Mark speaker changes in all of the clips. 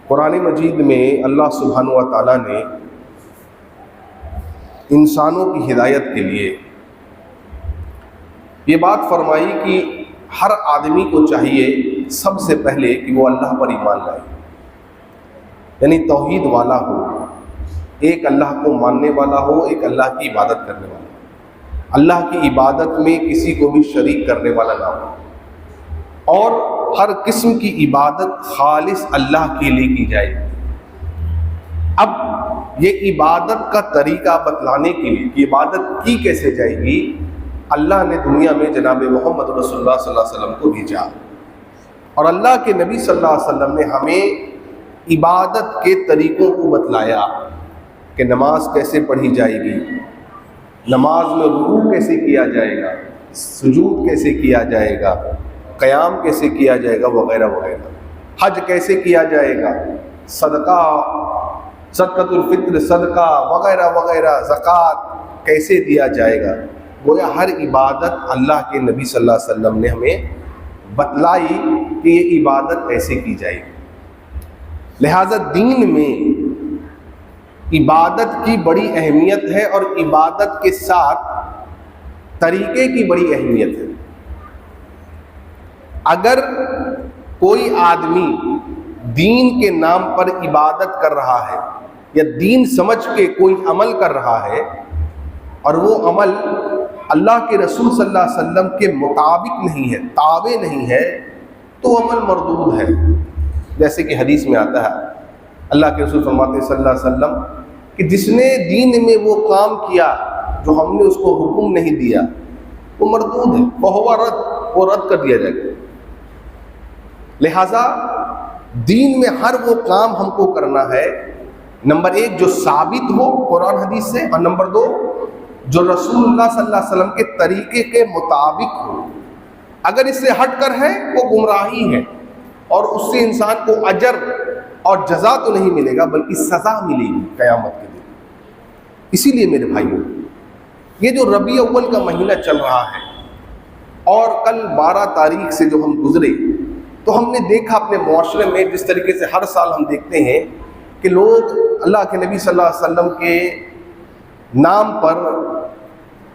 Speaker 1: قرآن مجید میں اللہ سبحانہ و تعالیٰ نے انسانوں کی ہدایت کے لیے یہ بات فرمائی کہ ہر آدمی کو چاہیے سب سے پہلے کہ وہ اللہ پر ایمان لائے، یعنی توحید والا ہو، ایک اللہ کو ماننے والا ہو، ایک اللہ کی عبادت کرنے والا ہو، اللہ کی عبادت میں کسی کو بھی شریک کرنے والا نہ ہو، اور ہر قسم کی عبادت خالص اللہ کے لیے کی جائے۔ اب یہ عبادت کا طریقہ بتلانے کے لیے کہ عبادت کی کیسے جائے گی، اللہ نے دنیا میں جناب محمد رسول اللہ صلی اللہ علیہ وسلم کو بھیجا، اور اللہ کے نبی صلی اللہ علیہ وسلم نے ہمیں عبادت کے طریقوں کو بتلایا کہ نماز کیسے پڑھی جائے گی، نماز میں رکوع کیسے کیا جائے گا، سجود کیسے کیا جائے گا، قیام کیسے کیا جائے گا، وغیرہ وغیرہ، حج کیسے کیا جائے گا، صدقہ، صدقۃ الفطر، صدقہ وغیرہ وغیرہ، زکوٰۃ کیسے دیا جائے گا۔ گویا ہر عبادت اللہ کے نبی صلی اللہ علیہ وسلم نے ہمیں بتلائی کہ یہ عبادت ایسے کی جائے گی۔ لہٰذا دین میں عبادت کی بڑی اہمیت ہے، اور عبادت کے ساتھ طریقے کی بڑی اہمیت ہے۔ اگر کوئی آدمی دین کے نام پر عبادت کر رہا ہے یا دین سمجھ کے کوئی عمل کر رہا ہے اور وہ عمل اللہ کے رسول صلی اللہ علیہ وسلم کے مطابق نہیں ہے، تابع نہیں ہے، تو وہ عمل مردود ہے۔ جیسے کہ حدیث میں آتا ہے، اللہ کے رسول فرماتے ہیں صلی اللہ علیہ وسلم کہ جس نے دین میں وہ کام کیا جو ہم نے اس کو حکم نہیں دیا، وہ مردود ہے، وہ رد، وہ رد کر دیا جائے گا۔ لہٰذا دین میں ہر وہ کام ہم کو کرنا ہے، نمبر ایک جو ثابت ہو قرآن حدیث سے، اور نمبر دو جو رسول اللہ صلی اللہ علیہ وسلم کے طریقے کے مطابق ہو۔ اگر اس سے ہٹ کر ہے وہ گمراہی ہے، اور اس سے انسان کو اجر اور جزا تو نہیں ملے گا بلکہ سزا ملے گی قیامت کے دن۔ اسی لیے میرے بھائیوں، یہ جو ربیع اول کا مہینہ چل رہا ہے، اور کل 12 تاریخ سے جو ہم گزرے، تو ہم نے دیکھا اپنے معاشرے میں جس طریقے سے ہر سال ہم دیکھتے ہیں کہ لوگ اللہ کے نبی صلی اللہ علیہ وسلم کے نام پر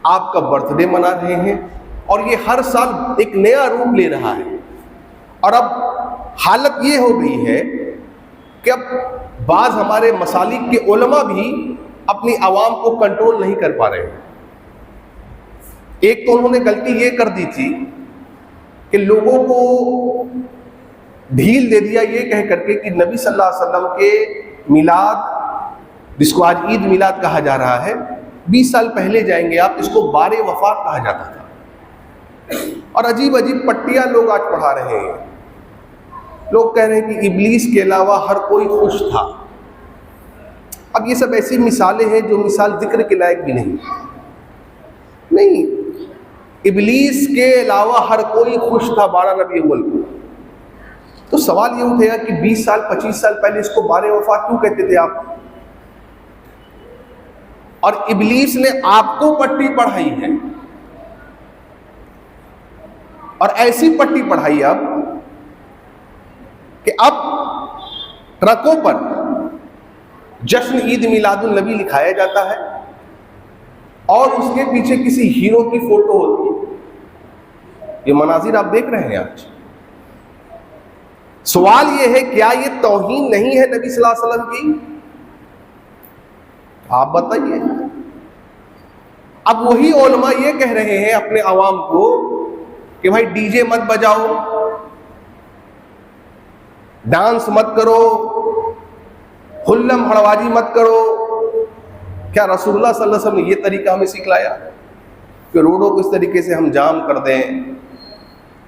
Speaker 1: آپ کا برتھ ڈے منا رہے ہیں، اور یہ ہر سال ایک نیا روپ لے رہا ہے۔ اور اب حالت یہ ہو گئی ہے کہ اب بعض ہمارے مسالک کے علماء بھی اپنی عوام کو کنٹرول نہیں کر پا رہے ہیں۔ ایک تو انہوں نے غلطی یہ کر دی تھی کہ لوگوں کو ڈھیل دے دیا یہ کہہ کر کے کہ نبی صلی اللہ علیہ وسلم کے میلاد، جس کو آج عید میلاد کہا جا رہا ہے، 20 سال پہلے جائیں گے آپ، اس کو بار وفات کہا جاتا تھا، اور عجیب عجیب پٹیاں لوگ آج پڑھا رہے ہیں۔ لوگ کہہ رہے ہیں کہ ابلیس کے علاوہ ہر کوئی خوش تھا۔ اب یہ سب ایسی مثالیں ہیں جو مثال ذکر کے لائق بھی نہیں۔ ابلیس کے علاوہ ہر کوئی خوش تھا 12 ربیع الاول کو۔ تو سوال یہ اٹھے گا کہ 20 سال 25 سال پہلے اس کو بار وفات کیوں کہتے تھے آپ؟ اور ابلیس نے آپ کو پٹی پڑھائی ہے، اور ایسی پٹی پڑھائی اب کہ اب ٹرکوں پر جشن عید میلاد النبی لکھایا جاتا ہے، اور اس کے پیچھے کسی ہیرو کی فوٹو ہوتی ہے۔ یہ مناظر آپ دیکھ رہے ہیں آج۔ سوال یہ ہے، کیا یہ توہین نہیں ہے نبی صلی اللہ علیہ وسلم کی؟ آپ بتائیے۔ اب وہی علماء یہ کہہ رہے ہیں اپنے عوام کو کہ بھائی ڈی جے مت بجاؤ، ڈانس مت کرو، ہلم ہڑوازی مت کرو۔ کیا رسول اللہ صلی اللہ علیہ وسلم نے یہ طریقہ ہمیں سکھلایا کہ روڈوں کو اس طریقے سے ہم جام کر دیں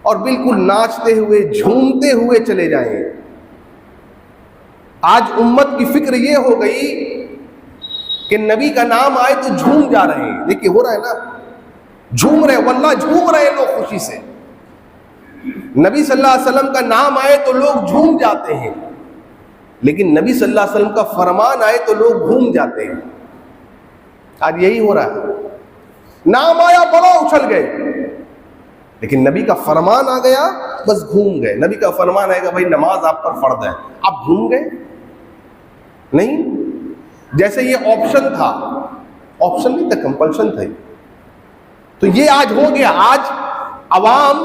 Speaker 1: اور بالکل ناچتے ہوئے جھومتے ہوئے چلے جائیں؟ آج امت کی فکر یہ ہو گئی کہ نبی کا نام آئے تو جھوم جا رہے ہیں۔ دیکھیے ہو رہا ہے نا، جھوم رہے، واللہ جھوم رہے لوگ خوشی سے۔ نبی صلی اللہ علیہ وسلم کا نام آئے تو لوگ جھوم جاتے ہیں، لیکن نبی صلی اللہ علیہ وسلم کا فرمان آئے تو لوگ گھوم جاتے ہیں۔ آج یہی ہو رہا ہے، نام آیا بڑا اچھل گئے، لیکن نبی کا فرمان آ گیا بس گھوم گئے۔ نبی کا فرمان آئے گا بھائی نماز آپ پر فرض ہے، آپ گھوم گئے۔ نہیں، جیسے یہ آپشن تھا، آپشن نہیں تھا، کمپلشن تھا. تو یہ آج ہو گیا، آج عوام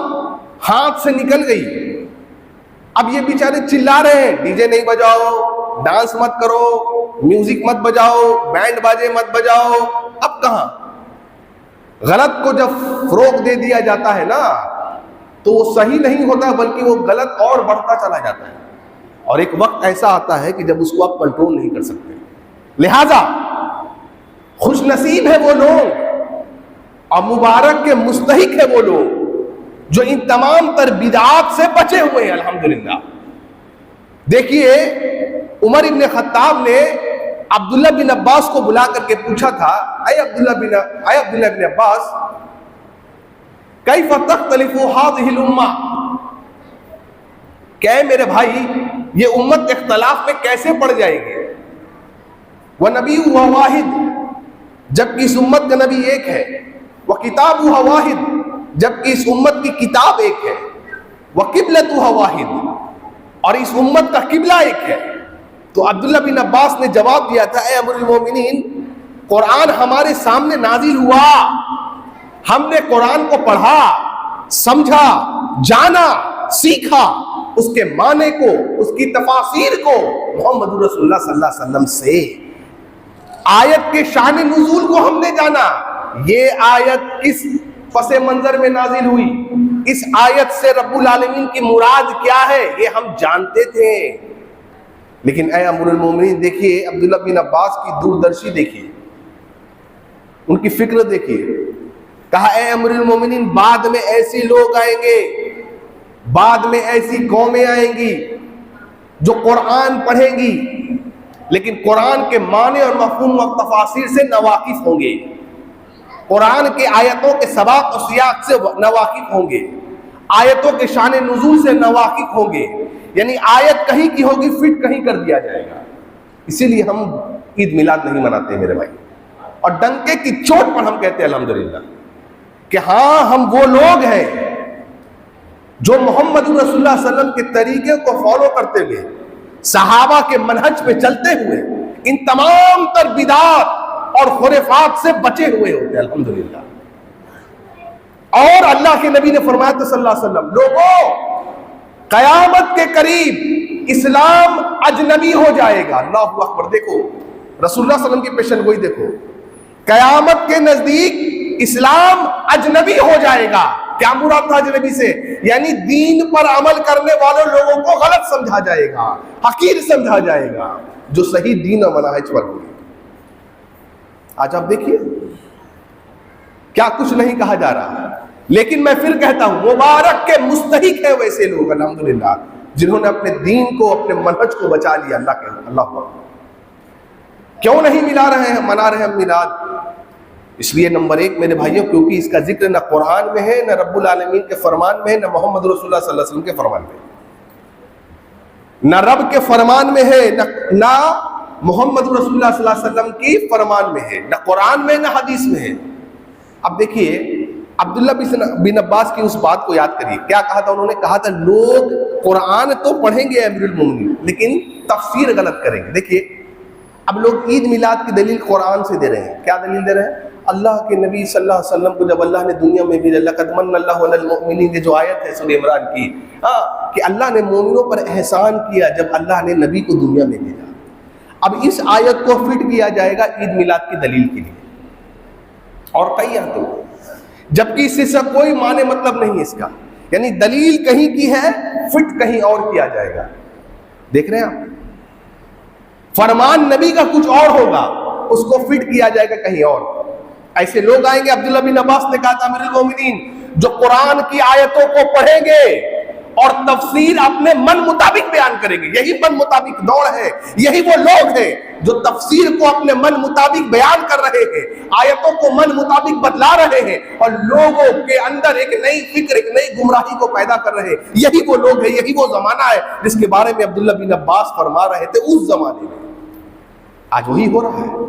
Speaker 1: ہاتھ سے نکل گئی. اب یہ بیچارے چلا رہے ہیں ڈی جے نہیں بجاؤ، ڈانس مت کرو، میوزک مت بجاؤ، بینڈ باجے مت بجاؤ. اب کہاں؟ غلط کو جب فروغ دے دیا جاتا ہے نا تو وہ صحیح نہیں ہوتا بلکہ وہ غلط اور بڑھتا چلا جاتا ہے. اور ایک وقت ایسا آتا ہے کہ جب اس کو آپ کنٹرول نہیں کر سکتے. لہذا خوش نصیب ہے وہ لوگ اور مبارک کے مستحق ہے وہ لوگ جو ان تمام تر بدعات سے بچے ہوئے ہیں. الحمدللہ. دیکھیے عمر ابن خطاب نے عبداللہ بن عباس کو بلا کر کے پوچھا تھا، اے عبداللہ بن عباس کیف تختلف هذه الامہ، کہ اے میرے بھائی یہ امت اختلاف میں کیسے پڑ جائے گی؟ وَنَبِيُّهَا وَاحِدٌ، جبکہ اس امت کا نبی ایک ہے. وَكِتَابُهَا وَاحِدٌ، جبکہ اس امت کی کتاب ایک ہے. وَقِبْلَتُهَا وَاحِدٌ، اور اس امت کا قبلہ ایک ہے. تو عبداللہ بن عباس نے جواب دیا تھا، اے امیر المومنین قرآن ہمارے سامنے نازل ہوا، ہم نے قرآن کو پڑھا، سمجھا، جانا، سیکھا، اس کے معنی کو، اس کی تفاسیر کو محمد رسول اللہ صلی اللہ علیہ وسلم سے. آیت کے شان نزول کو ہم نے جانا، یہ آیت کس پس منظر میں نازل ہوئی، اس آیت سے رب العالمین کی مراد کیا ہے، یہ ہم جانتے تھے. لیکن اے امیر المومنین دیکھیے عبداللہ بن عباس کی دوردرشی دیکھیے، ان کی فکر دیکھیے. کہا اے امیر المومنین بعد میں ایسے لوگ آئیں گے، بعد میں ایسی قومیں آئیں گی جو قرآن پڑھیں گی لیکن قرآن کے معنی اور مفہوم اور تفاسیر سے ناواقف ہوں گے، قرآن کے آیتوں کے سباق و سیاق سے ناواقف ہوں گے، آیتوں کے شان نزول سے ناواقف ہوں گے. یعنی آیت کہیں کی ہوگی فٹ کہیں کر دیا جائے گا. اسی لیے ہم عید میلاد نہیں مناتے میرے بھائی، اور ڈنکے کی چوٹ پر ہم کہتے ہیں الحمدللہ کہ ہاں ہم وہ لوگ ہیں جو محمد رسول اللہ صلی اللہ علیہ وسلم کے طریقے کو فالو کرتے ہوئے، صحابہ کے منہج پہ چلتے ہوئے ان تمام تر بدعات اور خرافات سے بچے ہوئے ہوتے ہیں الحمدللہ. اور اللہ کے نبی نے فرمایا تھا صلی اللہ علیہ وسلم، لوگوں قیامت کے قریب اسلام اجنبی ہو جائے گا. اللہ اکبر. دیکھو رسول اللہ صلی اللہ علیہ وسلم کی پیشن گوئی دیکھو، قیامت کے نزدیک اسلام اجنبی ہو جائے گا. کیا مراد تھا اجنبی سے؟ یعنی دین پر عمل کرنے والوں لوگوں کو غلط سمجھا جائے گا، حقیر سمجھا جائے گا، جو صحیح دین و منہج پر ہوگی. آج آپ دیکھیے کیا کچھ نہیں کہا جا رہا. لیکن میں پھر کہتا ہوں مبارک کے مستحق ہے ویسے لوگ الحمدللہ جنہوں نے اپنے دین کو، اپنے منہج کو بچا لیا. اللہ کے اللہ پر کیوں نہیں منا رہے ہیں میلاد؟ اس لیے نمبر ایک میرے بھائیوں کیونکہ اس کا ذکر نہ قرآن میں ہے، نہ رب العالمین کے فرمان میں ہے، نہ محمد رسول اللہ صلی اللہ علیہ وسلم کے فرمان میں ہے. نہ رب کے فرمان میں ہے، نہ محمد رسول اللہ صلی اللہ علیہ وسلم کی فرمان میں ہے، نہ قرآن میں نہ حدیث میں ہے. اب دیکھیے عبداللہ بن عباس کی اس بات کو یاد کریے، کیا کہا تھا انہوں نے؟ کہا تھا لوگ قرآن تو پڑھیں گے امیر المومنین لیکن تفسیر غلط کریں گے. دیکھیے اب لوگ عید میلاد کی دلیل قرآن سے دے رہے ہیں. کیا دلیل دے رہے ہیں؟ اللہ کے نبی صلی اللہ علیہ وسلم کو جب اللہ نے دنیا میں بھی لقد من اللہ علی المؤمنین، یہ جو آیت ہے سورہ عمران کی، کہ اللہ نے مومنوں پر احسان کیا جب اللہ نے نبی کو دنیا میں بھیجا. اب اس آیت کو فٹ کیا جائے گا عید میلاد کی دلیل کے لیے اور کئی آیتوں، جبکہ اس سے کوئی معنی مطلب نہیں ہے اس کا. یعنی دلیل کہیں کی ہے، فٹ کہیں اور کیا جائے گا. دیکھ رہے ہیں آپ، فرمان نبی کا کچھ اور ہوگا، اس کو فٹ کیا جائے گا کہیں اور. ایسے لوگ آئیں گے، عبداللہ بن عباس نے کہا تھا امیر المومنین جو قرآن کی آیتوں کو پڑھیں گے اور تفسیر اپنے من مطابق بیان کریں گے. یہی من مطابق دوڑ ہے، یہی وہ لوگ ہیں جو تفسیر کو اپنے من مطابق بیان کر رہے ہیں، آیتوں کو من مطابق بدلا رہے ہیں اور لوگوں کے اندر ایک نئی فکر، ایک نئی گمراہی کو پیدا کر رہے ہیں. یہی وہ لوگ ہیں، یہی وہ زمانہ ہے جس کے بارے میں عبداللہ بن عباس فرما رہے تھے اس زمانے میں. آج وہی ہو رہا ہے.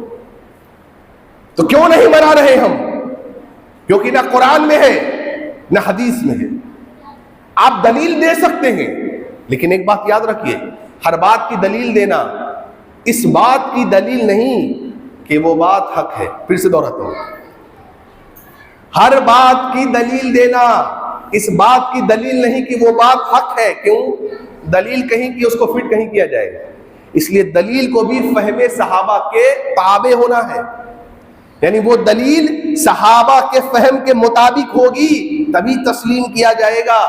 Speaker 1: تو کیوں نہیں منا رہے ہم؟ کیونکہ نہ قرآن میں ہے نہ حدیث میں ہے. آپ دلیل دے سکتے ہیں لیکن ایک بات یاد رکھیے، ہر بات کی دلیل دینا اس بات کی دلیل نہیں کہ وہ بات حق ہے. پھر سے دوہراتا ہوں, ہر بات کی دلیل دینا اس بات کی دلیل نہیں کہ وہ بات حق ہے. کیوں؟ دلیل کہیں کی اس کو فٹ کہیں کیا جائے گا. اس لیے دلیل کو بھی فہم صحابہ کے تابع ہونا ہے. یعنی وہ دلیل صحابہ کے فہم کے مطابق ہوگی تبھی تسلیم کیا جائے گا.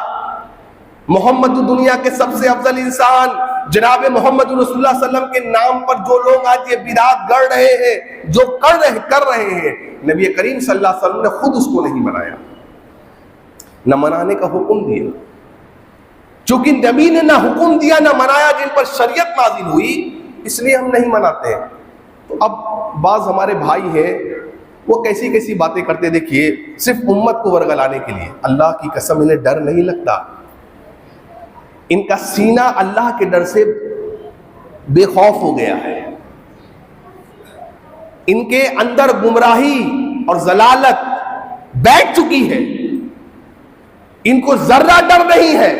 Speaker 1: محمد دنیا کے سب سے افضل انسان جناب محمد رسول اللہ صلی اللہ علیہ وسلم کے نام پر جو لوگ آج یہ بدعات گڑھ رہے ہیں, جو کر رہے ہیں, نبی کریم صلی اللہ علیہ وسلم نے خود اس کو نہیں منایا, نہ منانے کا حکم دیا. چونکہ نبی نے نہ حکم دیا نہ منایا, جن پر شریعت نازل ہوئی, اس لیے ہم نہیں مناتے ہیں. تو اب بعض ہمارے بھائی ہیں وہ کیسی کیسی باتیں کرتے, دیکھیے صرف امت کو ورگلانے کے لیے. اللہ کی قسم انہیں ڈر نہیں لگتا. ان کا سینہ اللہ کے ڈر سے بے خوف ہو گیا ہے. ان کے اندر گمراہی اور ضلالت بیٹھ چکی ہے. ان کو ذرہ ڈر نہیں ہے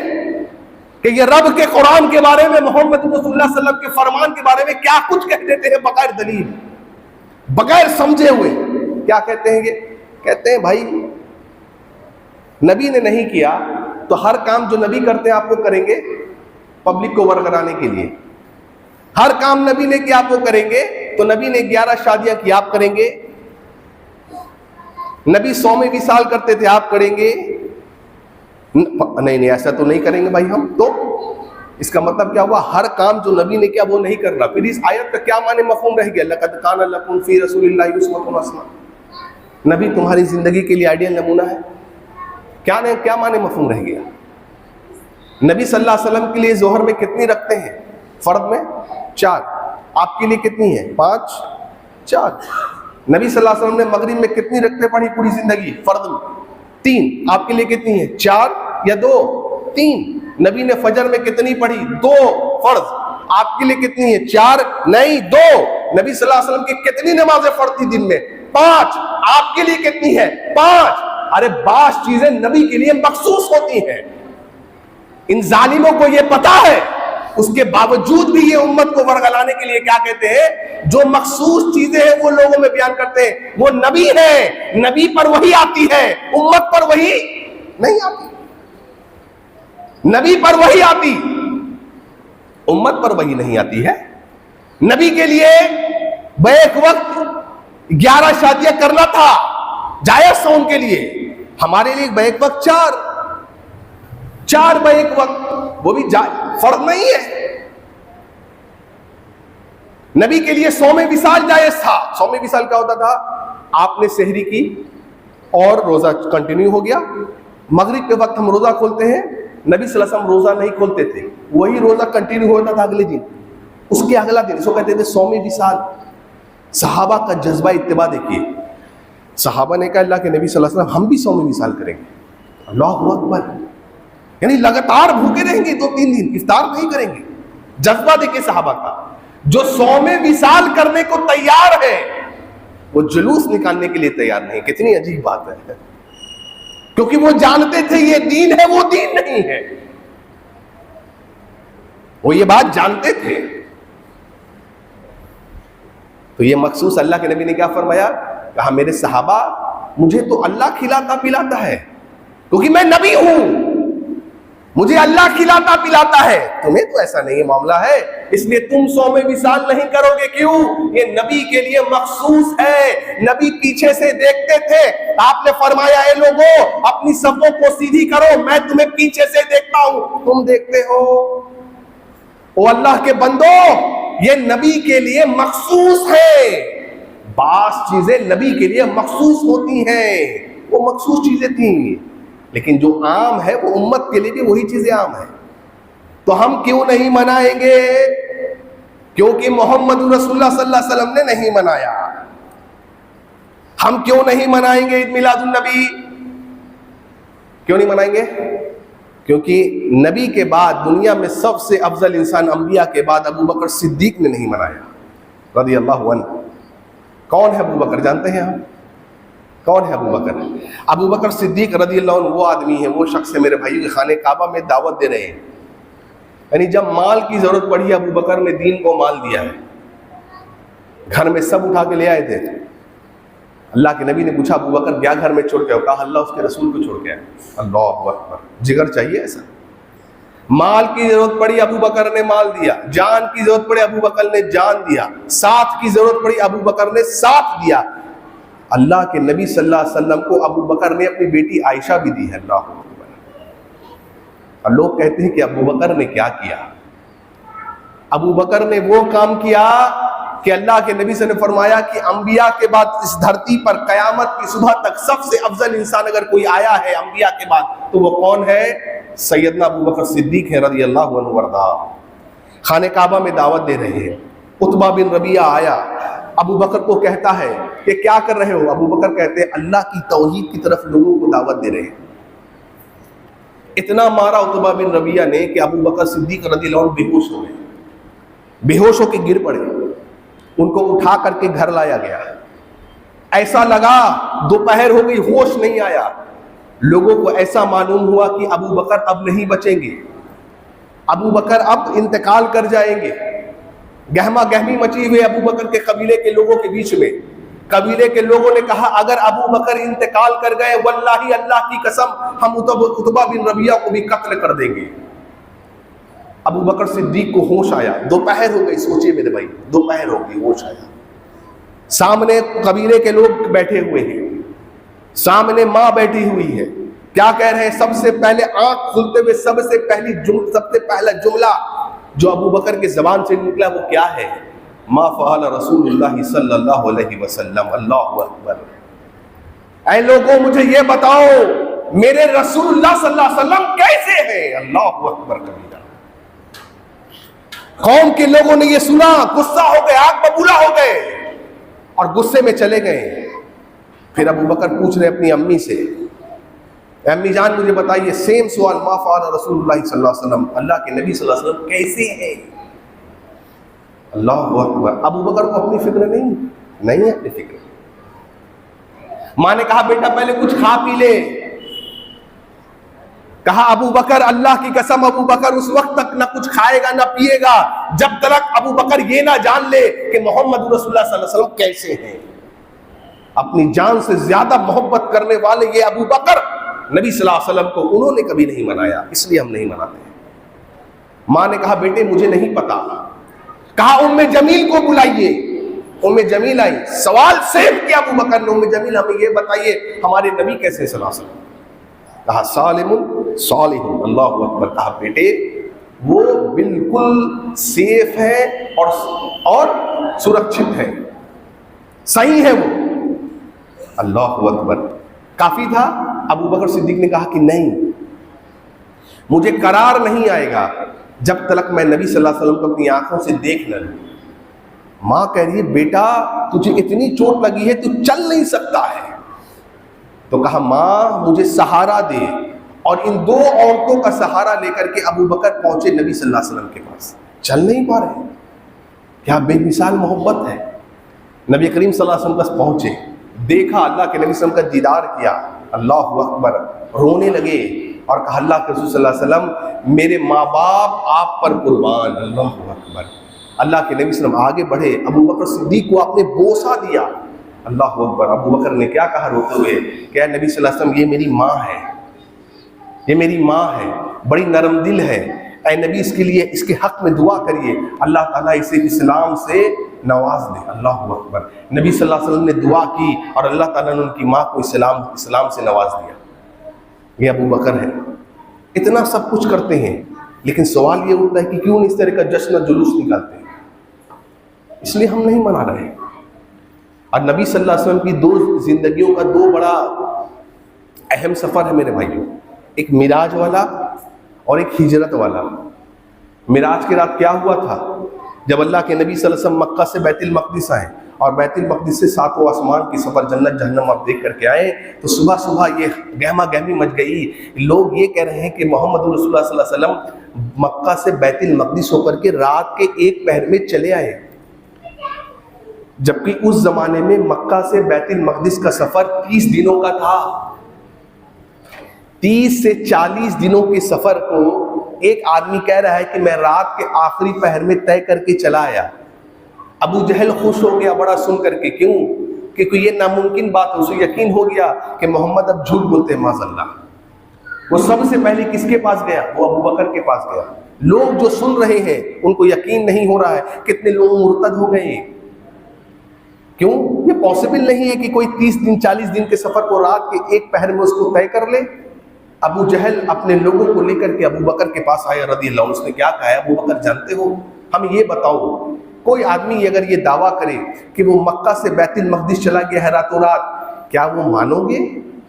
Speaker 1: کہ یہ رب کے قرآن کے بارے میں, محمد رسول اللہ صلی اللہ علیہ وسلم کے فرمان کے بارے میں کیا کچھ کہہ دیتے ہیں بغیر دلیل, بغیر سمجھے ہوئے. کیا کہتے ہیں یہ؟ کہتے ہیں بھائی نبی نے نہیں کیا تو ہر کام جو نبی کرتے ہیں آپ وہ کریں گے پبلک کو ورگلانے کے لیے. ہر کام نبی نے کیا آپ وہ کریں گے. تو نبی نے 11 شادیاں کی آپ کریں گے. نبی 100 وصال کرتے تھے آپ کریں گے. نہیں ایسا تو نہیں کریں گے بھائی ہم. تو اس کا مطلب کیا ہوا؟ ہر کام جو نبی نے کیا وہ نہیں کرنا. پھر اس آیت کا کیا معنی مفہوم رہ گیا؟ لقد کان لکم فی رسول اللہ اسوۃ حسنہ. نبی تمہاری زندگی کے لیے آئیڈیل نمونہ ہے. کیا معنی مفہوم رہ گیا؟ نبی صلی اللہ علیہ وسلم کے لیے ظہر میں کتنی رکھتے ہیں؟ فرض میں 4. آپ کے لیے کتنی ہے؟ 5. 4. نبی صلی اللہ علیہ وسلم نے مغرب میں کتنی رکعتیں پڑھی پوری زندگی؟ فرض میں 3. آپ کے لیے کتنی ہے؟ 4 یا 2؟ 3. نبی نے فجر میں کتنی پڑھی؟ 2 فرض. آپ کے لیے کتنی ہے؟ 4 نہیں 2. نبی صلی اللہ علیہ وسلم کی کتنی نمازیں فرض تھی دن میں؟ 5. آپ کے لیے کتنی ہے؟ 5. ارے بعض چیزیں نبی کے لیے مخصوص ہوتی ہیں. ان ظالموں کو یہ پتا ہے, اس کے باوجود بھی یہ امت کو ورگلانے کے لیے کیا کہتے ہیں؟ جو مخصوص چیزیں ہیں وہ لوگوں میں بیان کرتے ہیں. وہ نبی ہے, نبی پر وہی آتی ہے, امت پر وہی نہیں آتی. نبی پر وہی آتی, امت پر وہی نہیں آتی ہے. نبی کے لیے بیک وقت 11 شادیاں کرنا تھا, جائز تھا ان کے لیے. ہمارے لیے بیک وقت 4 بیک وقت, وہ بھی فرض نہیں ہے. نبی کے لیے 100 وصال جائز تھا. 100 وصال کیا ہوتا تھا؟ آپ نے سحری کی اور روزہ کنٹینیو ہو گیا. مغرب کے وقت ہم روزہ کھولتے ہیں, نبی صلی اللہ علیہ وسلم روزہ نہیں کھولتے تھے, وہی روزہ کنٹینیو ہوتا تھا اگلے دن, اس کے اگلا دن. اس کو کہتے تھے 100 وصال. صحابہ کا جذبہ اتباع دیکھیے. صحابہ نے کہا اللہ کے نبی صلی اللہ علیہ وسلم ہم بھی 100 وصال کریں گے. اللہ اکبر, یعنی لگاتار بھوکے رہیں گے 2-3 دن, افطار نہیں کریں گے. جذبہ دیکھیں صحابہ کا. جو 100 وصال کرنے کو تیار ہے وہ جلوس نکالنے کے لیے تیار نہیں. کتنی عجیب بات ہے, کیونکہ وہ جانتے تھے یہ دین ہے, وہ دین نہیں ہے. وہ یہ بات جانتے تھے. تو یہ مخصوص اللہ کے نبی نے کیا فرمایا؟ کہا میرے صحابہ مجھے تو اللہ کھلاتا پلاتا ہے, کیونکہ میں نبی ہوں, مجھے اللہ کھلاتا پلاتا ہے. تمہیں تو ایسا نہیں معاملہ ہے, اس لیے تم 100 وصال نہیں کرو گے. کیوں؟ یہ نبی کے لیے مخصوص ہے. نبی پیچھے سے دیکھتے تھے. آپ نے فرمایا اے لوگوں اپنی صفوں کو سیدھی کرو, میں تمہیں پیچھے سے دیکھتا ہوں, تم دیکھتے ہو. او اللہ کے بندو, یہ نبی کے لیے مخصوص ہے. بعض چیزیں نبی کے لیے مخصوص ہوتی ہیں, وہ مخصوص چیزیں تھیں, لیکن جو عام ہے وہ امت کے لیے بھی وہی چیزیں عام ہیں. تو ہم کیوں نہیں منائیں گے؟ کیونکہ محمد رسول اللہ صلی اللہ علیہ وسلم نے نہیں منایا. ہم کیوں نہیں منائیں گے عید میلاد النبی؟ کیوں نہیں منائیں گے؟ کیونکہ نبی کے بعد دنیا میں سب سے افضل انسان انبیاء کے بعد ابو بکر صدیق نے نہیں منایا رضی اللہ عنہ. کون ہے ابو بکر؟ جانتے ہیں ہم کون ہے ابو بکر؟ ابو بکر صدیق رضی اللہ عنہ وہ آدمی ہے, وہ شخص ہے میرے بھائیوں, کے خانہ کعبہ میں دعوت دے رہے ہیں. یعنی جب مال کی ضرورت پڑی ابو بکر نے دین کو مال دیا ہے. گھر میں سب اٹھا کے لے آئے تھے. اللہ کے نبی نے پوچھا ابو بکر کیا گھر میں چھوڑ کے آؤ؟ کہا اللہ اس کے رسول کو چھوڑ کے آئے. اللہ اکبر. جگر چاہیے ایسا. مال کی ضرورت پڑی ابو بکر نے مال دیا, جان کی ضرورت پڑی ابو بکر نے جان دیا, ساتھ کی ضرورت پڑی ابو بکر نے ساتھ دیا. اللہ کے نبی صلی اللہ علیہ وسلم کو ابو بکر نے اپنی بیٹی عائشہ بھی دی ہے. اللہ اکبر. اور لوگ کہتے ہیں کہ ابو بکر نے کیا کیا؟ ابو بکر نے وہ کام کیا کہ اللہ کے نبی صلی اللہ علیہ وسلم نے فرمایا کہ انبیاء کے بعد اس دھرتی پر قیامت کی صبح تک سب سے افضل انسان اگر کوئی آیا ہے انبیاء کے بعد تو وہ کون ہے؟ سیدنا ابو بکر صدیق ہے رضی اللہ عنہ وارضا. خانہ کعبہ میں دعوت دے رہے ہیں. عتبہ بن ربیعہ آیا, ابو بکر کو کہتا ہے کہ کیا کر رہے ہو؟ ابو بکر کہتے ہیں اللہ کی توحید کی طرف لوگوں کو دعوت دے رہے ہیں. اتنا مارا عتبہ بن ربیعہ نے کہ ابو بکر صدیق رضی اللہ عنہ بے ہوش ہو گئے, بے ہوش ہو کے گر پڑے. ان کو اٹھا کر کے گھر لایا گیا. ایسا لگا دوپہر ہو گئی, ہوش نہیں آیا. لوگوں کو ایسا معلوم ہوا کہ ابو بکر اب نہیں بچیں گے, ابو بکر اب انتقال کر جائیں گے. گہما گہمی مچی ہوئی ابو بکر کے قبیلے کے لوگوں کے بیچ میں. قبیلے کے لوگوں نے کہا اگر ابو بکر انتقال کر گئے واللہ اللہ کی قسم ہم عتبہ بن ربیعہ کو بھی قتل کر دیں گے. ابو بکر صدیق کو ہوش آیا. دوپہر ہو گئی, سوچے میرے بھائی, دوپہر ہو گئی, ہوش آیا. سامنے قبیلے کے لوگ بیٹھے ہوئے ہیں, سامنے ماں بیٹھی ہوئی ہے. کیا کہہ رہے ہیں؟ سب سے پہلے آنکھ کھلتے ہوئے سب سے پہلا جملہ جو ابو بکر کے زبان سے نکلا وہ کیا ہے؟ ما فعل رسول اللہ صلی اللہ علیہ وسلم. اللہ اکبر. اے لوگوں مجھے یہ بتاؤ میرے رسول اللہ صلی اللہ علیہ وسلم کیسے ہیں؟ اللہ اکبر کبیرہ. قوم کے لوگوں نے یہ سنا, غصہ ہو گئے, آگ ببولا ہو گئے اور غصے میں چلے گئے. پھر ابو بکر پوچھ رہے اپنی امی سے, امی جان مجھے بتائیے سیم سوال, ما فعل رسول اللہ صلی اللہ علیہ وسلم, اللہ کے نبی صلی اللہ علیہ وسلم کیسے ہیں؟ اللہ اکبر. ابو بکر کو اپنی فکر نہیں ہے اپنی فکر. ماں نے کہا بیٹا پہلے کچھ کھا پی لے. کہا ابو بکر اللہ کی قسم ابو بکر اس وقت تک نہ کچھ کھائے گا نہ پیے گا جب تک ابو بکر یہ نہ جان لے کہ محمد رسول اللہ صلی اللہ علیہ وسلم کیسے ہیں. اپنی جان سے زیادہ محبت کرنے والے یہ ابو بکر نبی صلی اللہ علیہ وسلم کو انہوں نے کبھی نہیں منایا, اس لیے ہم نہیں مناتے ہیں. ماں نے کہا بیٹے مجھے نہیں پتا. کہا ام جمیل کو بلائیے. ام جمیل آئی, سوال سیو کیا ابو بکر نے, ام جمیل ہمیں یہ بتائیے ہمارے نبی کیسے صلی اللہ علیہ وسلم. کہا سالم صالح. اللہ اکبر. کہا بیٹے وہ بالکل سیف ہے اور سرکشت ہے, صحیح ہے وہ. اللہ اکبر. کافی تھا. ابو بکر صدیق نے کہا کہ نہیں, مجھے قرار نہیں آئے گا جب تک میں نبی صلی اللہ علیہ وسلم کو اپنی آنکھوں سے دیکھ نہ لوں. ماں کہہ رہی ہے بیٹا تجھے اتنی چوٹ لگی ہے تو چل نہیں سکتا ہے. تو کہا ماں مجھے سہارا دے, اور ان دو عورتوں کا سہارا لے کر کے ابو بکر پہنچے نبی صلی اللہ علیہ وسلم کے پاس. چل نہیں پا رہے, کیا بے مثال محبت ہے. نبی کریم صلی اللہ علیہ وسلم کے پاس پہنچے, دیکھا اللہ کے نبی صلی اللہ علیہ وسلم کا دیدار کیا. اللہ اکبر. رونے لگے اور کہا اللہ کے رسول صلی اللہ علیہ وسلم میرے ماں باپ آپ پر قربان. اللہ اکبر. اللہ کے نبی صلی اللہ علیہ وسلم آگے بڑھے, ابو بکر صدیق کو آپ نے بوسہ دیا. اللہ اکبر. ابو بکر نے کیا کہا روتے ہوئے کہ اے نبی صلی اللہ علیہ وسلم یہ میری ماں ہے, یہ میری ماں ہے, بڑی نرم دل ہے. اے نبی اس کے لیے اس کے حق میں دعا کریے, اللہ تعالیٰ اسے اسلام سے نواز دے. اللہ اکبر. نبی صلی اللہ علیہ وسلم نے دعا کی اور اللہ تعالیٰ نے ان کی ماں کو اسلام سے نواز دیا. یہ ابو بکر ہے. اتنا سب کچھ کرتے ہیں لیکن سوال یہ اٹھتا ہے کہ کیوں اس طرح کا جشن و جلوس نکالتے ہیں. اس لیے ہم نہیں منا رہے. اور نبی صلی اللہ علیہ وسلم کی دو زندگیوں کا دو بڑا اہم سفر ہے میرے بھائیوں, ایک معراج والا اور ایک ہجرت والا. معراج کی رات کیا ہوا تھا؟ جب اللہ کے نبی صلی اللہ علیہ وسلم مکہ سے بیت المقدس آئے اور بیت المقدس سے ساتوں آسمان کی سفر جنت جہنم آپ دیکھ کر کے آئے تو صبح صبح یہ گہما گہمی مچ گئی. لوگ یہ کہہ رہے ہیں کہ محمد رسول اللہ صلی اللہ علیہ وسلم مکہ سے بیت المقدس ہو کر کے رات کے 1 پہر میں چلے آئے, جبکہ اس زمانے میں مکہ سے بیت المقدس کا سفر 30 دنوں کا تھا. 30 سے 40 دنوں کے سفر کو ایک آدمی کہہ رہا ہے کہ میں رات کے آخری پہر میں طے کر کے چلا آیا. ابو جہل خوش ہو گیا بڑا سن کر کے، کیوں؟ کہ کوئی یہ ناممکن بات اسے یقین ہو گیا کہ محمد اب جھوٹ بولتے ہیں معاذ اللہ۔ وہ سب سے پہلے کس کے پاس گیا؟ وہ ابو بکر کے پاس گیا۔ لوگ جو سن رہے ہیں ان کو یقین نہیں ہو رہا ہے، کتنے لوگ مرتد ہو گئے۔ کیوں؟ یہ پاسبل نہیں ہے کہ کوئی 30 دن 40 دن کے سفر کو رات کے ایک پہر میں اس کو طے کر لے۔ ابو جہل اپنے لوگوں کو لے کر کے ابو بکر کے پاس آیا رضی اللہ عنہ۔ اس نے کیا کہا ہے؟ ابو بکر جانتے ہو، ہم یہ بتاؤ، کوئی آدمی اگر یہ دعویٰ کرے کہ وہ مکہ سے بیت المقدس چلا گیا ہے راتوں رات، کیا وہ مانو گے؟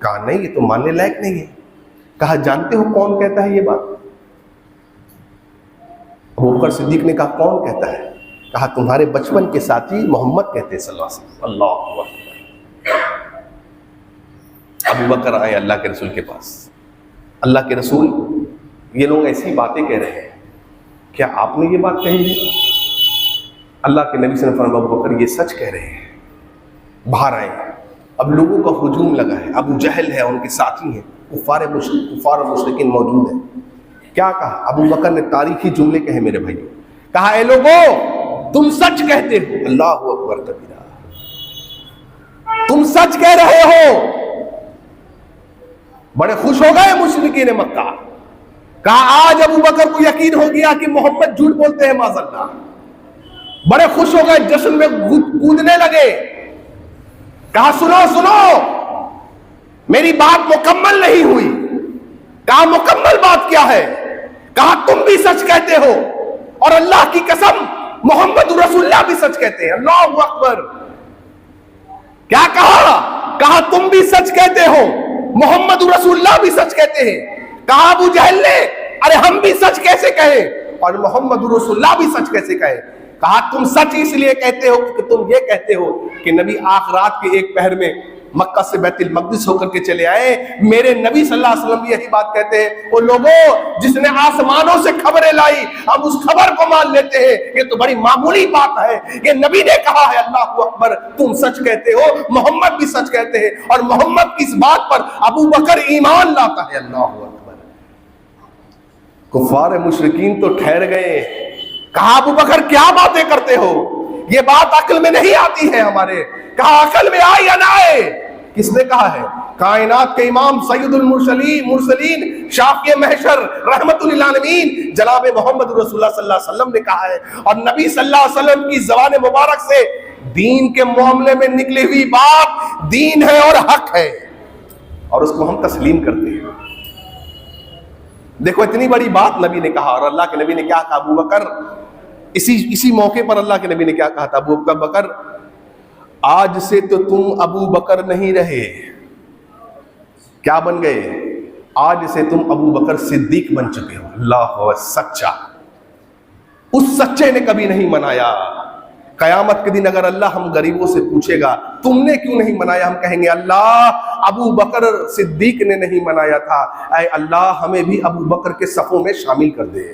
Speaker 1: کہا نہیں، یہ تو ماننے لائق نہیں ہے۔ کہا جانتے ہو کون کہتا ہے یہ بات؟ ابو بکر صدیق نے کہا کون کہتا ہے؟ کہا تمہارے بچپن کے ساتھی محمد کہتے ہیں صلی اللہ علیہ وسلم۔ اللہ اکبر۔ ابو بکر آئے اللہ کے رسول کے پاس۔ اللہ کے رسول، یہ لوگ ایسی باتیں کہہ رہے ہیں، کیا آپ نے یہ بات کہی ہے؟ اللہ کے نبی صلی اللہ علیہ وسلم ابو بکر یہ سچ کہہ رہے ہیں۔ باہر آئے، اب لوگوں کا ہجوم لگا ہے، ابو جہل ہے، ان کے ساتھی ہیں، کفار اور مشرکین موجود ہیں۔ کیا کہا؟ ابو بکر نے تاریخی جملے کہے میرے بھائیو، کہا اے لوگو تم سچ کہتے ہو، اللہ اکبر کبیرہ، تم سچ کہہ رہے ہو۔ بڑے خوش ہو گئے مشرکین مکہ، کہا آج ابو بکر کو یقین ہو گیا کہ محمد جھوٹ بولتے ہیں معاذ اللہ۔ بڑے خوش ہو گئے، جشن میں کودنے لگے۔ کہا سنو سنو، میری بات مکمل نہیں ہوئی۔ کہا مکمل بات کیا ہے؟ کہا تم بھی سچ کہتے ہو، اور اللہ کی قسم محمد رسول اللہ بھی سچ کہتے ہیں۔ اللہ اکبر۔ کیا کہا؟ کہا تم بھی سچ کہتے ہو، محمد رسول اللہ بھی سچ کہتے ہیں۔ کہا ابو جہل نے ارے ہم بھی سچ کیسے کہیں اور محمد رسول اللہ بھی سچ کیسے کہیں؟ کہا تم سچ اس لیے کہتے ہو کہ تم یہ کہتے ہو کہ نبی آخرات کے ایک پہر میں مکہ سے بیت المقدس ہو کر کے چلے آئے۔ میرے نبی صلی اللہ علیہ وسلم یہی بات کہتے ہیں، وہ لوگوں جس نے آسمانوں سے خبریں لائی ہم اس خبر کو مان لیتے ہیں، یہ تو بڑی معمولی بات ہے، یہ نبی نے کہا ہے۔ اللہ اکبر۔ تم سچ کہتے ہو، محمد بھی سچ کہتے ہیں، اور محمد کی اس بات پر ابو بکر ایمان لاتا ہے۔ اللہ اکبر۔ کفار مشرکین تو ٹھہر گئے۔ کہا ابو بکر کیا باتیں کرتے ہو، یہ بات عقل میں نہیں آتی ہے ہمارے۔ کہا عقل میں آئے یا نہ آئے؟ کس نے کہا ہے؟ کائنات کے امام سید المرسلین شافی محشر رحمت للعالمین جناب محمد رسول اللہ صلی اللہ علیہ وسلم نے کہا ہے، اور نبی صلی اللہ علیہ وسلم کی زبان مبارک سے دین کے معاملے میں نکلی ہوئی بات دین ہے اور حق ہے، اور اس کو ہم تسلیم کرتے ہیں۔ دیکھو اتنی بڑی بات نبی نے کہا، اور اللہ کے نبی نے کیا کہا؟ ابو بکر، اسی موقع پر اللہ کے نبی نے کیا کہا تھا؟ ابو بکر آج سے تو تم ابو بکر نہیں رہے، کیا بن گئے؟ آج سے تم ابو بکر صدیق بن چکے ہو۔ اللہ سچا، اس سچے نے کبھی نہیں منایا۔ قیامت کے دن اگر اللہ ہم غریبوں سے پوچھے گا تم نے کیوں نہیں منایا، ہم کہیں گے اللہ ابو بکر صدیق نے نہیں منایا تھا، اے اللہ ہمیں بھی ابو بکر کے صفوں میں شامل کر دے۔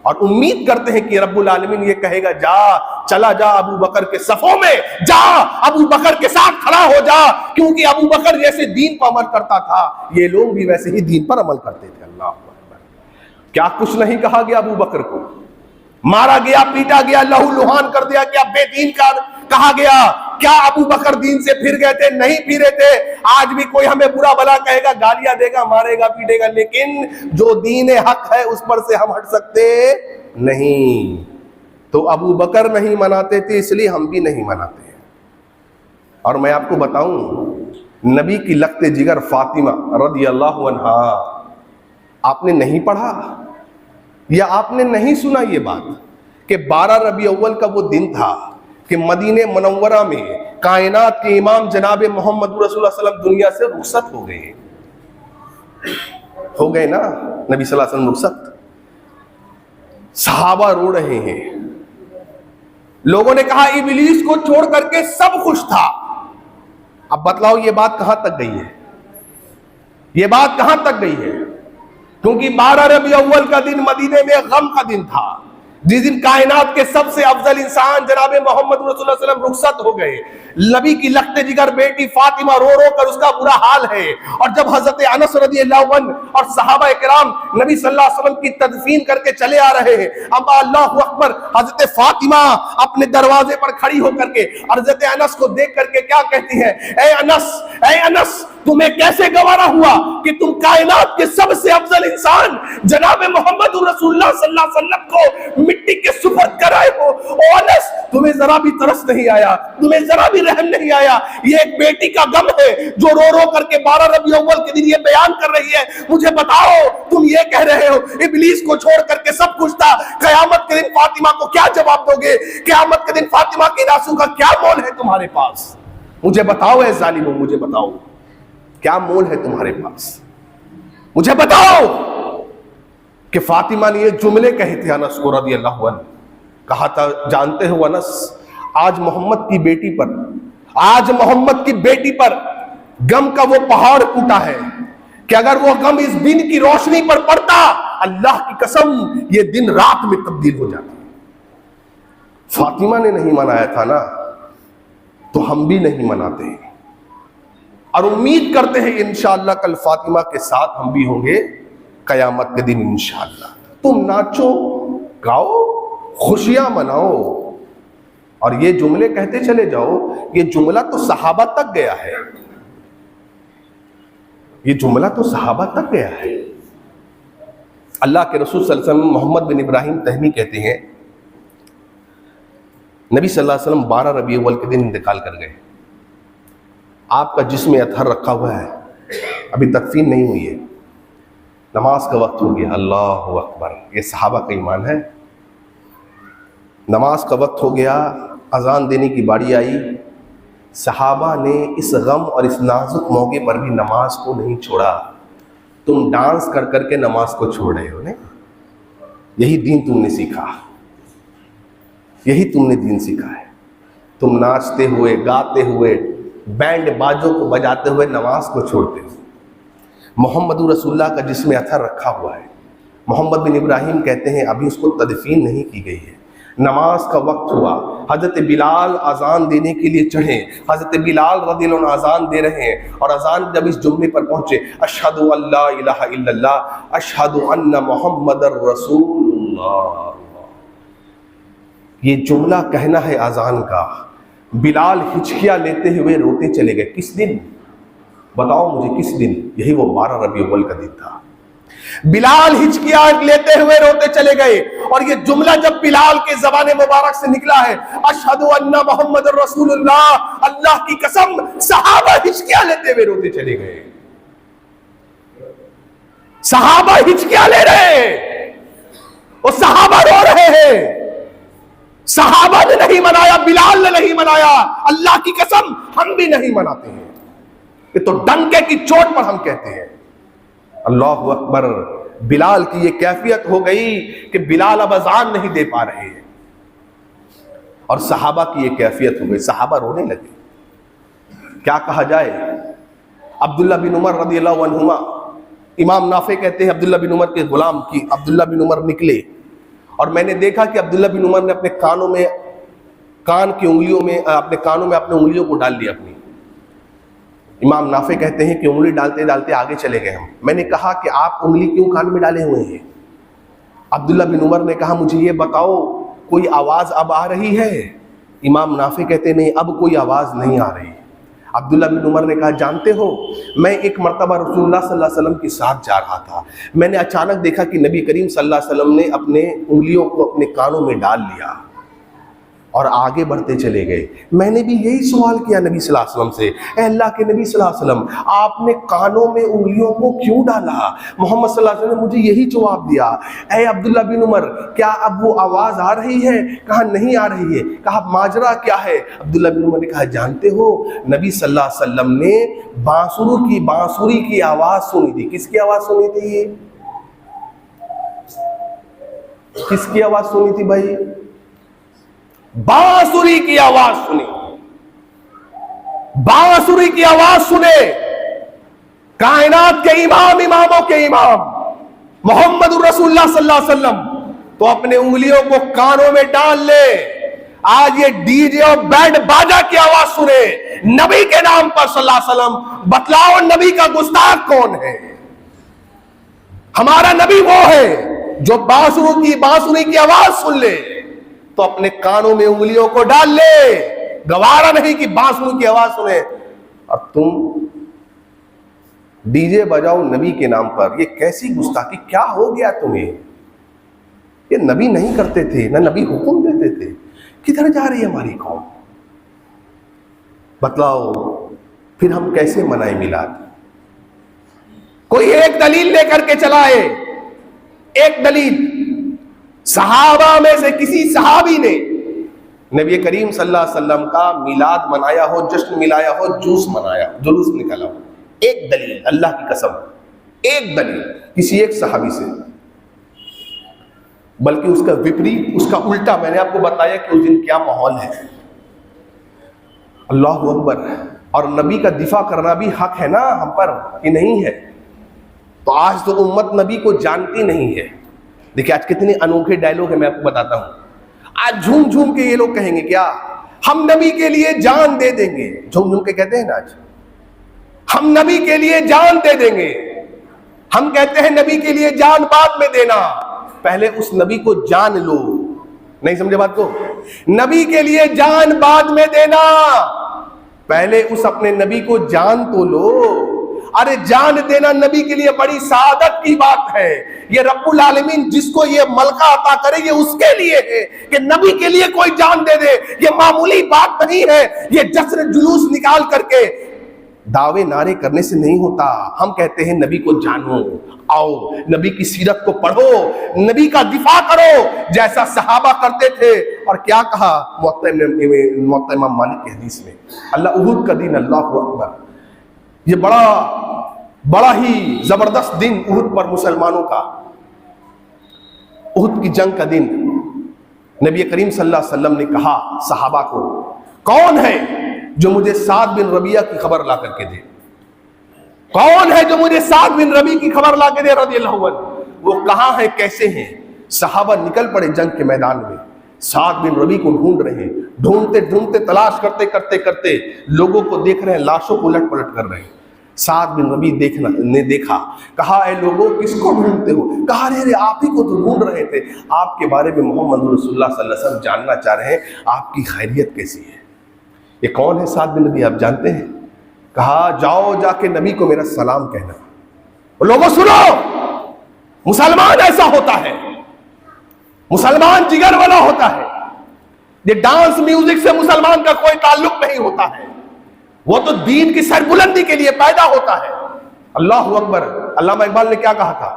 Speaker 1: اور امید کرتے ہیں کہ رب العالمین یہ کہے گا چلا جا ابو بکر کے صفوں میں، جا ابو بکر کے ساتھ کھڑا ہو جا، کیونکہ ابو بکر جیسے دین پر عمل کرتا تھا یہ لوگ بھی ویسے ہی دین پر عمل کرتے تھے۔ اللہ اکبر۔ کیا کچھ نہیں کہا گیا ابو بکر کو؟ مارا گیا، پیٹا گیا، لہو لہان کر دیا گیا، بے دین کا کہا گیا۔ کیا ابو بکر دین سے پھر گئے تھے؟ نہیں پھرے تھے۔ آج بھی کوئی ہمیں برا بھلا کہے گا، گالیاں دے گا، مارے گا، پیٹے گا، لیکن جو دین حق ہے اس پر سے ہم ہٹ سکتے نہیں۔ تو ابو بکر نہیں مناتے تھے، اس لیے ہم بھی نہیں مناتے ہیں۔ اور میں آپ کو بتاؤں، نبی کی لخت جگر فاطمہ رضی اللہ عنہا، آپ نے نہیں پڑھا یا آپ نے نہیں سنا یہ بات کہ 12 ربیع اول کا وہ دن تھا کہ مدینہ منورہ میں کائنات کے امام جناب محمد رسول اللہ صلی اللہ علیہ وسلم دنیا سے رخصت ہو گئے نا، نبی صلی اللہ علیہ وسلم رخصت۔ صحابہ رو رہے ہیں، لوگوں نے کہا ابلیس کو چھوڑ کر کے سب خوش تھا۔ اب بتلاؤ یہ بات کہاں تک گئی ہے؟ یہ بات کہاں تک گئی ہے؟ کیونکہ 12 ربیع اول کا دن مدینے میں غم کا دن تھا، جس دن کائنات کے سب سے افضل انسان جناب محمد رسول اللہ صلی اللہ علیہ وسلم رخصت ہو گئے، نبی کی لخت جگر بیٹی فاطمہ رو رو کر اس کا برا حال ہے، اور جب حضرت انس رضی اللہ عنہ اور صحابہ کرام نبی صلی اللہ علیہ وسلم کی تدفین کر کے چلے آ رہے ہیں، اما اللہ اکبر، حضرت فاطمہ اپنے دروازے پر کھڑی ہو کر کے حضرت انس کو دیکھ کر کے کیا کہتی ہے، اے انس تمہیں کیسے گوارا ہوا کہ تم کائنات کے سب سے افضل انسان جناب محمد رسول اللہ صلی اللہ علیہ وسلم کو مٹی کے سپرد کرائے ہو؟ او انس، تمہیں ذرا بھی ترس نہیں آیا، تمہیں ذرا بھی رحم نہیں آیا؟ یہ ایک بیٹی کا غم ہے جو رو رو کر کے 12 ربیع اول کے دن یہ بیان کر رہی ہے۔ مجھے بتاؤ، تم یہ کہہ رہے ہو ابلیس کو چھوڑ کر کے سب کچھ تھا، قیامت کے دن فاطمہ کو کیا جواب دو گے؟ قیامت کے دن فاطمہ کی ناسوں کا کیا مول ہے تمہارے پاس؟ مجھے بتاؤ اے ظالموں، مجھے بتاؤ کیا مول ہے تمہارے پاس؟ مجھے بتاؤ کہ فاطمہ نے یہ جملے کہے تھے انس کو رضی اللہ عنہ، کہا تھا جانتے ہو انس، آج محمد کی بیٹی پر غم کا وہ پہاڑ ٹوٹا ہے کہ اگر وہ غم اس دن کی روشنی پر پڑتا، اللہ کی قسم یہ دن رات میں تبدیل ہو جاتا۔ فاطمہ نے نہیں منایا تھا نا، تو ہم بھی نہیں مناتے، اور امید کرتے ہیں انشاءاللہ کل فاطمہ کے ساتھ ہم بھی ہوں گے قیامت کے دن انشاءاللہ۔ تم ناچو گاؤ، خوشیاں مناؤ، اور یہ جملے کہتے چلے جاؤ۔ یہ جملہ تو صحابہ تک گیا ہے، یہ جملہ تو صحابہ تک گیا ہے۔ اللہ کے رسول صلی اللہ علیہ وسلم محمد بن ابراہیم تہمی کہتے ہیں نبی صلی اللہ علیہ وسلم 12 ربیع اول کے دن انتقال کر گئے، آپ کا جسم اطہر رکھا ہوا ہے، ابھی تدفین نہیں ہوئی ہے، نماز کا وقت ہو گیا، اللہ اکبر، یہ صحابہ کا ایمان ہے۔ نماز کا وقت ہو گیا، اذان دینے کی باری آئی، صحابہ نے اس غم اور اس نازک موقع پر بھی نماز کو نہیں چھوڑا۔ تم ڈانس کر کر کے نماز کو چھوڑ رہے ہو، نہیں؟ یہی دین تم نے سیکھا، یہی تم نے دین سیکھا ہے۔ تم ناچتے ہوئے، گاتے ہوئے، بینڈ باجوں کو بجاتے ہوئے نماز کو چھوڑتے ہو۔ محمد رسول اللہ کا جسم اطہر رکھا ہوا ہے۔ محمد بن ابراہیم کہتے ہیں ابھی اس کو تدفین نہیں کی گئی ہے، نماز کا وقت ہوا، حضرت بلال اذان دینے کے لیے چڑھے، حضرت بلال رضی اللہ عنہ اذان دے رہے ہیں، اور اذان جب اس جملے پر پہنچے، اشہد ان لا الہ الا اللہ اشہد ان محمد رسول اللہ، یہ جملہ کہنا ہے اذان کا۔ بلال ہچکیاں لیتے ہوئے روتے چلے گئے۔ کس دن؟ بتاؤ مجھے کس دن؟ یہی وہ 12 ربیع اول کا دن تھا۔ بلال ہچکیاں لیتے ہوئے روتے چلے گئے، اور یہ جملہ جب بلال کے زبان مبارک سے نکلا ہے، اشہد ان محمد رسول اللہ، اللہ کی قسم صحابہ ہچکیاں لیتے ہوئے روتے چلے گئے۔ صحابہ ہچکیاں لے رہے ہیں، اور صحابہ رو رہے ہیں۔ صحابہ نے نہیں منایا، بلال نے نہیں منایا، اللہ کی قسم ہم بھی نہیں مناتے ہیں۔ یہ تو ڈنکے کی چوٹ پر ہم کہتے ہیں اللہ اکبر۔ بلال کی یہ کیفیت ہو گئی کہ بلال اب اذان نہیں دے پا رہے ہیں، اور صحابہ کی یہ کیفیت ہو گئی، صحابہ رونے لگے۔ کیا کہا جائے؟ عبداللہ بن عمر رضی اللہ عنہما، امام نافع کہتے ہیں عبداللہ بن عمر کے غلام کی عبداللہ بن عمر نکلے، اور میں نے دیکھا کہ عبداللہ بن عمر نے اپنے کانوں میں اپنے انگلیوں کو ڈال لیا اپنی۔ امام نافع کہتے ہیں کہ انگلی ڈالتے ڈالتے آگے چلے گئے ہم۔ میں نے کہا کہ آپ انگلی کیوں کان میں ڈالے ہوئے ہیں؟ عبداللہ بن عمر نے کہا مجھے یہ بتاؤ کوئی آواز اب آ رہی ہے؟ امام نافع کہتے ہیں نہیں، اب کوئی آواز نہیں آ رہی۔ عبداللہ بن عمر نے کہا جانتے ہو میں ایک مرتبہ رسول اللہ صلی اللہ علیہ وسلم کے ساتھ جا رہا تھا، میں نے اچانک دیکھا کہ نبی کریم صلی اللہ علیہ وسلم نے اپنے انگلیوں کو اپنے کانوں میں ڈال لیا اور آگے بڑھتے چلے گئے۔ میں نے بھی یہی سوال کیا نبی صلی اللہ علیہ وسلم سے، اے اللہ کے نبی صلی اللہ علیہ وسلم آپ نے کانوں میں انگلیوں کو کیوں ڈالا؟ محمد صلی اللہ علیہ وسلم نے مجھے یہی جواب دیا، اے عبداللہ بن عمر کیا اب وہ آواز آ رہی ہے؟ کہا نہیں آ رہی ہے۔ کہا ماجرا کیا ہے؟ عبداللہ بن عمر نے کہا جانتے ہو نبی صلی اللہ علیہ وسلم نے بانسری کی آواز سنی تھی۔ کس کی آواز سنی تھی؟ یہ کس کی آواز سنی تھی بھائی؟ بانسری کی آواز سنی، بانسری کی آواز سنے کائنات کے امام، اماموں کے امام محمد الرسول اللہ صلی اللہ علیہ وسلم، تو اپنے انگلیوں کو کانوں میں ڈال لے. آج یہ ڈی جے اور بینڈ باجا کی آواز سنے نبی کے نام پر صلی اللہ علیہ وسلم. بتلاؤ نبی کا گستاخ کون ہے؟ ہمارا نبی وہ ہے جو بانسری کی آواز سن لے تو اپنے کانوں میں انگلیوں کو ڈال لے. گوارا نہیں کہ بانسری کی آواز سنے. اور تم ڈی جے بجاؤ نبی کے نام پر. یہ کیسی گستاخی؟ کیا ہو گیا تمہیں؟ یہ نبی نہیں کرتے تھے، نہ نبی حکم دیتے تھے. کدھر جا رہی ہے ہماری قوم؟ بتلاؤ پھر ہم کیسے منائیں میلاد؟ کوئی ایک دلیل لے کر کے چلائے. ایک دلیل صحابہ میں سے کسی صحابی نے نبی کریم صلی اللہ علیہ وسلم کا میلاد منایا ہو، جشن ملایا ہو، جلوس منایا، جلوس نکلا ہو؟ ایک دلیل، اللہ کی قسم، ایک دلیل کسی ایک صحابی سے. بلکہ اس کا وپریت، اس کا الٹا. میں نے آپ کو بتایا کہ اس دن کیا ماحول ہے. اللہ اکبر. اور نبی کا دفاع کرنا بھی حق ہے نا ہم پر، کہ نہیں ہے؟ تو آج تو امت نبی کو جانتی نہیں ہے. دیکھیں آج کتنے انوکھے ڈائلوگ ہیں، میں آپ کو بتاتا ہوں. آج جھوم جھوم کے یہ لوگ کہیں گے کیا؟ ہم نبی کے لیے جان دے دیں گے. جھوم جھوم کے کہتے ہیں نا آج ہم نبی کے لیے جان دے دیں گے. ہم کہتے ہیں نبی کے لیے جان بعد میں دینا. پہلے اس نبی کو جان لو. نہیں سمجھے بات کو؟ نبی کے لیے جان بعد میں دینا. پہلے اس اپنے نبی کو جان تو لو. ارے جان دینا نبی کے لیے بڑی سعادت کی بات ہے. یہ رب العالمین جس کو یہ ملکہ عطا کرے یہ اس کے لیے ہے کہ نبی کے لیے کوئی جان دے دے. یہ معمولی بات نہیں ہے. یہ جشن جلوس نکال کر کے دعوے نعرے کرنے سے نہیں ہوتا. ہم کہتے ہیں نبی کو جانو، آؤ نبی کی سیرت کو پڑھو، نبی کا دفاع کرو جیسا صحابہ کرتے تھے. اور کیا کہا موطا امام مالک کی حدیث میں؟ اللہ احد کا دن، اللہ اکبر. یہ بڑا ہی زبردست دن احد پر مسلمانوں کا. احد کی جنگ کا دن. نبی کریم صلی اللہ علیہ وسلم نے کہا صحابہ کو، کون ہے جو مجھے سعد بن ربیعہ کی خبر لا کر کے دے؟ کون ہے جو مجھے سعد بن ربیعہ کی خبر لا کے دے رضی اللہ عنہ؟ وہ کہاں ہیں، کیسے ہیں؟ صحابہ نکل پڑے جنگ کے میدان میں. سعد بن ربیعہ کو ڈھونڈ رہے ہیں، ڈھونڈتے ڈھونڈتے تلاش کرتے کرتے کرتے لوگوں کو دیکھ رہے ہیں، لاشوں کو الٹ پلٹ کر رہے ہیں. سعد بن ربیعہ نے دیکھا، کہا اے لوگوں کس کو ڈھونڈتے ہو؟ کہا ارے آپ ہی کو تو ڈھونڈ رہے تھے. آپ کے بارے میں محمد رسول اللہ صلی اللہ علیہ وسلم جاننا چاہ رہے ہیں آپ کی خیریت کیسی ہے. یہ کون ہے سعد بن ربیعہ؟ آپ جانتے ہیں؟ کہا جاؤ جا کے نبی کو میرا سلام کہنا. لوگوں سنو، مسلمان ایسا ہوتا ہے، مسلمان جگر والا ہوتا ہے. یہ ڈانس میوزک سے مسلمان کا کوئی تعلق نہیں ہوتا ہے. وہ تو دین کی سربلندی کے لیے پیدا ہوتا ہے. اللہ اکبر. علامہ اقبال نے کیا کہا تھا؟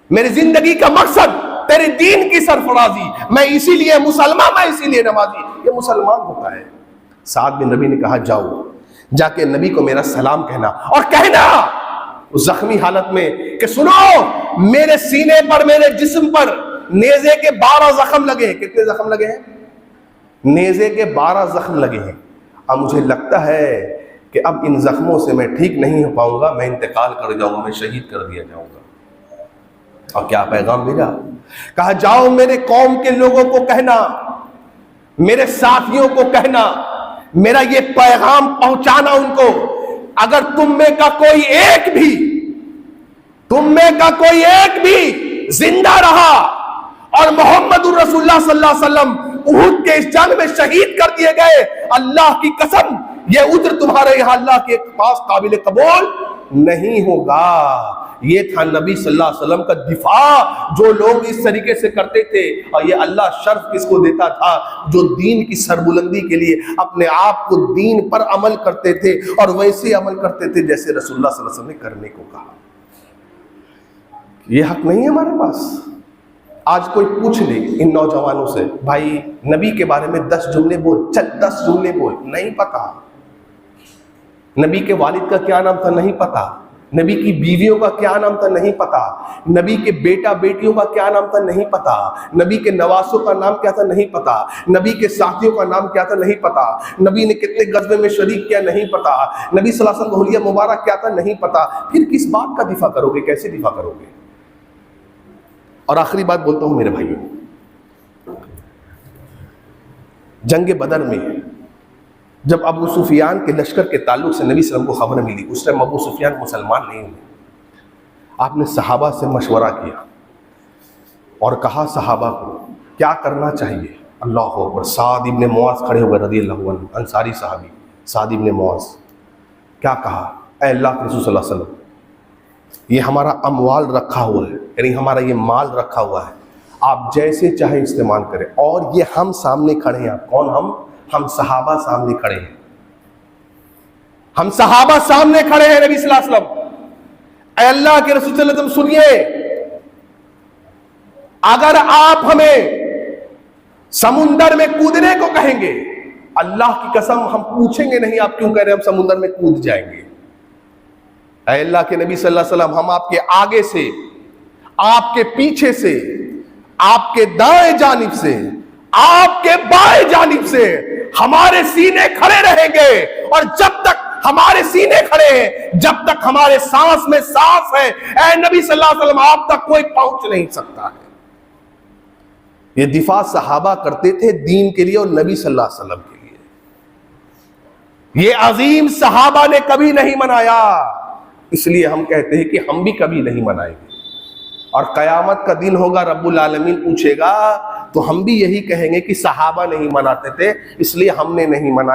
Speaker 1: میری زندگی کا مقصد تیرے دین کی سرفرازی، میں اسی لیے مسلمان، میں اسی لیے نمازی. یہ مسلمان ہوتا ہے. سعد بن ربیعہ نے کہا جاؤ جا کے نبی کو میرا سلام کہنا، اور کہنا اس زخمی حالت میں کہ سنو میرے سینے پر، میرے جسم پر نیزے کے 12 زخم لگے ہیں. کتنے زخم لگے ہیں؟ نیزے کے 12 زخم لگے ہیں. اب مجھے لگتا ہے کہ اب ان زخموں سے میں ٹھیک نہیں ہو پاؤں گا، میں انتقال کر جاؤں گا، میں شہید کر دیا جاؤں گا. اور کیا پیغام بھیجا؟ کہا جاؤ میرے قوم کے لوگوں کو کہنا، میرے ساتھیوں کو کہنا، میرا یہ پیغام پہنچانا ان کو، اگر تم میں کا کوئی ایک بھی زندہ رہا اور محمد الرسول اللہ صلی اللہ علیہ وسلم احد کے اس جنگ میں شہید کر دیے گئے، اللہ کی قسم یہ عذر تمہارے یہاں اللہ کے پاس قابل قبول نہیں ہوگا. یہ تھا نبی صلی اللہ علیہ وسلم کا دفاع. جو لوگ اس طریقے سے کرتے تھے، اور یہ اللہ شرف کس کو دیتا تھا؟ جو دین کی سربلندی کے لیے اپنے آپ کو دین پر عمل کرتے تھے اور ویسے عمل کرتے تھے جیسے رسول اللہ صلی اللہ علیہ وسلم نے کرنے کو کہا. یہ حق نہیں ہے ہمارے پاس. آج کوئی پوچھ لے ان نوجوانوں سے، بھائی نبی کے بارے میں 10 جملے بول، 10 جملے بول. نہیں پتا. نبی کے والد کا کیا نام تھا؟ نہیں پتا. نبی کی بیویوں کا کیا نام تھا؟ نہیں پتا. نبی کے بیٹا بیٹیوں کا کیا نام تھا؟ نہیں پتا. نبی کے نواسوں کا نام کیا تھا؟ نہیں پتا. نبی کے ساتھیوں کا نام کیا تھا؟ نہیں پتا. نبی نے کتنے غزوے میں شریک کیا؟ نہیں پتا. نبی صلی اللہ علیہ وسلم کا حلیہ مبارک کیا تھا؟ نہیں پتا. پھر کس بات کا دفاع کرو گے؟ کیسے دفاع کرو گے؟ اور آخری بات بولتا ہوں میرے بھائیوں، جنگ بدر میں جب ابو سفیان کے لشکر کے تعلق سے نبی صلی اللہ علیہ وسلم کو خبر ملی، اس ٹائم ابو سفیان مسلمان نہیں ہوئے، آپ نے صحابہ سے مشورہ کیا اور کہا صحابہ کو کیا کرنا چاہیے۔ اللہ اکبر، سعد ابن معاذ کھڑے ہوئے رضی اللہ عنہ، انصاری صحابی سعد ابن معاذ، کیا کہا؟ اے اللہ کے رسول صلی اللہ علیہ وسلم، یہ ہمارا اموال رکھا ہوا ہے، یعنی ہمارا یہ مال رکھا ہوا ہے، آپ جیسے چاہیں استعمال کریں، اور یہ ہم سامنے کھڑے ہیں۔ کون ہم صحابہ سامنے کھڑے ہیں، ہم صحابہ سامنے کھڑے ہیں نبی صلی اللہ علیہ وسلم۔ اے اللہ کے رسول صلی اللہ علیہ وسلم سنیے، اگر آپ ہمیں سمندر میں کودنے کو کہیں گے، اللہ کی قسم ہم پوچھیں گے نہیں آپ کیوں کہہ رہے ہیں، ہم سمندر میں کود جائیں گے۔ اے اللہ کے نبی صلی اللہ علیہ وسلم، ہم آپ کے آگے سے، آپ کے پیچھے سے، آپ کے دائیں جانب سے، آپ کے بائیں جانب سے ہمارے سینے کھڑے رہیں گے، اور جب تک ہمارے سینے کھڑے ہیں، جب تک ہمارے سانس میں سانس ہے، اے نبی صلی اللہ علیہ وسلم آپ تک کوئی پہنچ نہیں سکتا ہے۔ یہ دفاع صحابہ کرتے تھے دین کے لیے اور نبی صلی اللہ علیہ وسلم کے لیے، یہ عظیم صحابہ نے کبھی نہیں منایا، اس لیے ہم کہتے ہیں کہ ہم بھی کبھی نہیں منائیں گے، اور قیامت کا دن ہوگا، رب العالمین پوچھے گا تو ہم بھی یہی کہیں گے کہ صحابہ نہیں مناتے تھے اس لیے ہم نے نہیں منایا۔